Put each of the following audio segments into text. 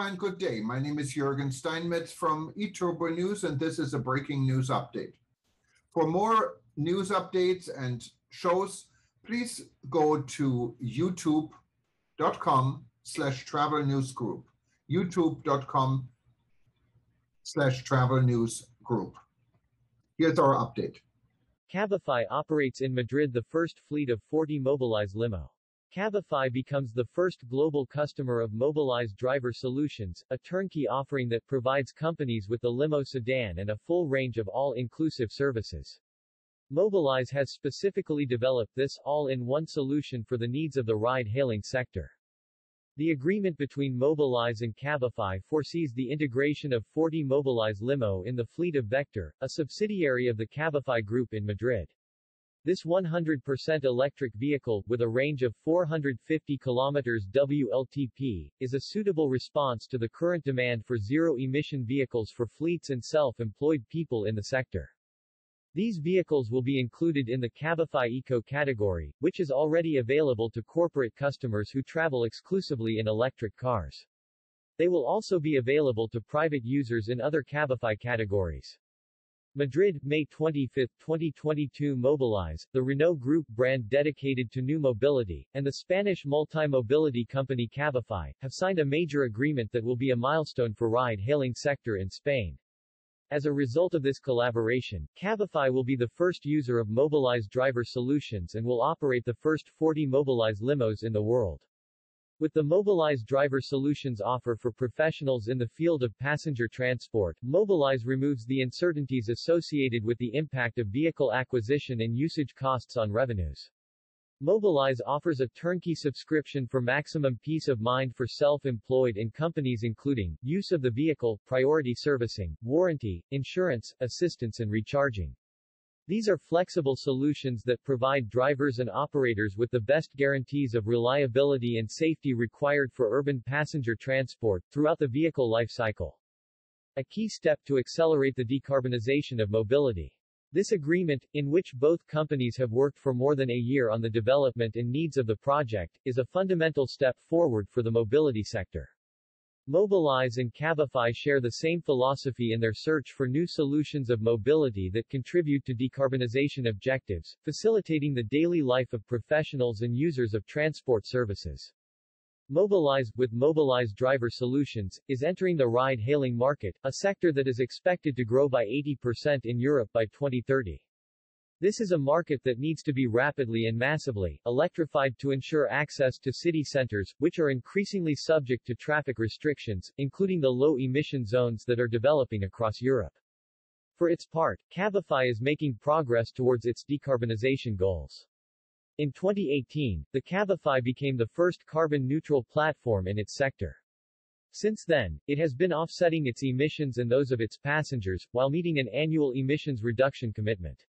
and good day. My name is Jürgen Steinmetz from eTurboNews, and this is a breaking news update. For more news updates and shows, please go to youtube.com/travel news group. youtube.com/travel news group. Here's our update. Cabify operates in Madrid the first fleet of 40 Mobilize Limo. Cabify becomes the first global customer of Mobilize Driver Solutions, a turnkey offering that provides companies with the limo sedan and a full range of all-inclusive services. Mobilize has specifically developed this all-in-one solution for the needs of the ride-hailing sector. The agreement between Mobilize and Cabify foresees the integration of 40 Mobilize Limo in the fleet of Vector, a subsidiary of the Cabify Group in Madrid. This 100% electric vehicle, with a range of 450 km WLTP, is a suitable response to the current demand for zero-emission vehicles for fleets and self-employed people in the sector. These vehicles will be included in the Cabify Eco category, which is already available to corporate customers who travel exclusively in electric cars. They will also be available to private users in other Cabify categories. Madrid, May 25, 2022. Mobilize, the Renault Group brand dedicated to new mobility, and the Spanish multi-mobility company Cabify, have signed a major agreement that will be a milestone for ride-hailing sector in Spain. As a result of this collaboration, Cabify will be the first user of Mobilize Driver Solutions and will operate the first 40 Mobilize Limos in the world. With the Mobilize Driver Solutions offer for professionals in the field of passenger transport, Mobilize removes the uncertainties associated with the impact of vehicle acquisition and usage costs on revenues. Mobilize offers a turnkey subscription for maximum peace of mind for self-employed and companies, including use of the vehicle, priority servicing, warranty, insurance, assistance and recharging. These are flexible solutions that provide drivers and operators with the best guarantees of reliability and safety required for urban passenger transport throughout the vehicle life cycle. A key step to accelerate the decarbonization of mobility. This agreement, in which both companies have worked for more than a year on the development and needs of the project, is a fundamental step forward for the mobility sector. Mobilize and Cabify share the same philosophy in their search for new solutions of mobility that contribute to decarbonization objectives, facilitating the daily life of professionals and users of transport services. Mobilize, with Mobilize Driver Solutions, is entering the ride-hailing market, a sector that is expected to grow by 80% in Europe by 2030. This is a market that needs to be rapidly and massively electrified to ensure access to city centers, which are increasingly subject to traffic restrictions, including the low-emission zones that are developing across Europe. For its part, Cabify is making progress towards its decarbonization goals. In 2018, the Cabify became the first carbon-neutral platform in its sector. Since then, it has been offsetting its emissions and those of its passengers, while meeting an annual emissions reduction commitment.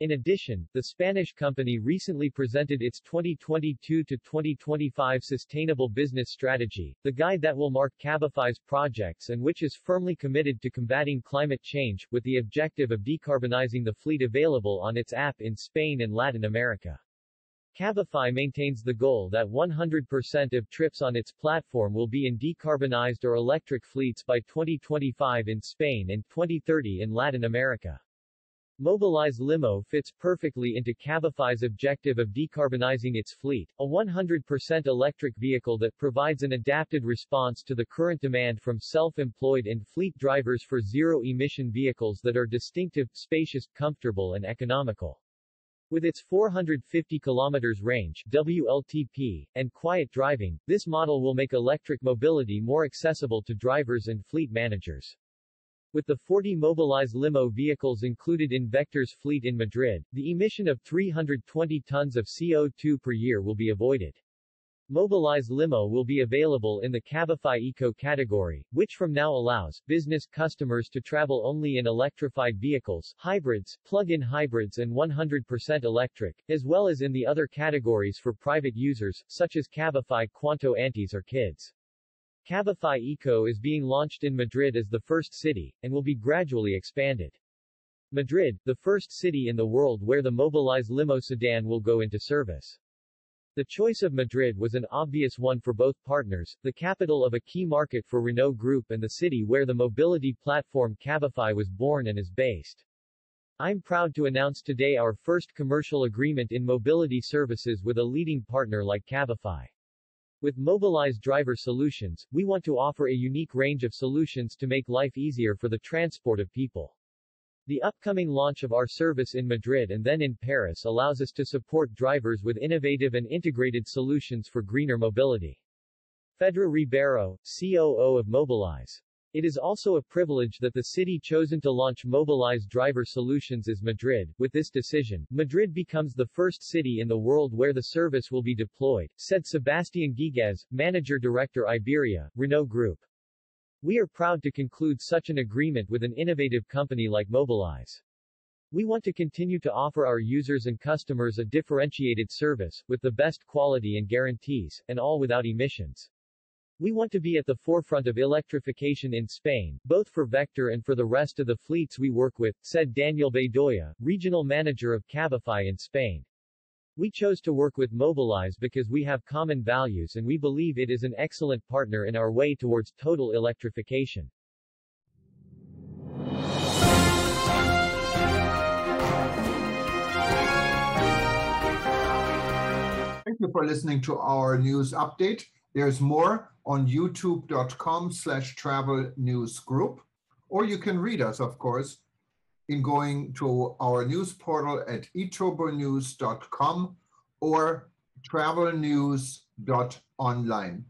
In addition, the Spanish company recently presented its 2022 to 2025 Sustainable Business Strategy, the guide that will mark Cabify's projects and which is firmly committed to combating climate change, with the objective of decarbonizing the fleet available on its app in Spain and Latin America. Cabify maintains the goal that 100% of trips on its platform will be in decarbonized or electric fleets by 2025 in Spain and 2030 in Latin America. Mobilize Limo fits perfectly into Cabify's objective of decarbonizing its fleet, a 100% electric vehicle that provides an adapted response to the current demand from self-employed and fleet drivers for zero-emission vehicles that are distinctive, spacious, comfortable and economical. With its 450 km range WLTP, and quiet driving, this model will make electric mobility more accessible to drivers and fleet managers. With the 40 Mobilize Limo vehicles included in Vector's fleet in Madrid, the emission of 320 tons of CO2 per year will be avoided. Mobilize Limo will be available in the Cabify Eco category, which from now allows business customers to travel only in electrified vehicles, hybrids, plug-in hybrids and 100% electric, as well as in the other categories for private users, such as Cabify Quanto Antes or Kids. Cabify Eco is being launched in Madrid as the first city, and will be gradually expanded. Madrid, the first city in the world where the Mobilize Limo sedan will go into service. The choice of Madrid was an obvious one for both partners, the capital of a key market for Renault Group and the city where the mobility platform Cabify was born and is based. I'm proud to announce today our first commercial agreement in mobility services with a leading partner like Cabify. With Mobilize Driver Solutions, we want to offer a unique range of solutions to make life easier for the transport of people. The upcoming launch of our service in Madrid and then in Paris allows us to support drivers with innovative and integrated solutions for greener mobility. Fedra Ribeiro, COO of Mobilize. It is also a privilege that the city chosen to launch Mobilize Driver Solutions is Madrid. With this decision, Madrid becomes the first city in the world where the service will be deployed, said Sebastián Guiguez, Manager Director Iberia, Renault Group. We are proud to conclude such an agreement with an innovative company like Mobilize. We want to continue to offer our users and customers a differentiated service, with the best quality and guarantees, and all without emissions. We want to be at the forefront of electrification in Spain, both for Vector and for the rest of the fleets we work with, said Daniel Bedoya, Regional Manager of Cabify in Spain. We chose to work with Mobilize because we have common values and we believe it is an excellent partner in our way towards total electrification. Thank you for listening to our news update. There's more on youtube.com/travel news group, or you can read us, of course, in going to our news portal at eTurboNews.com or travelnews.online.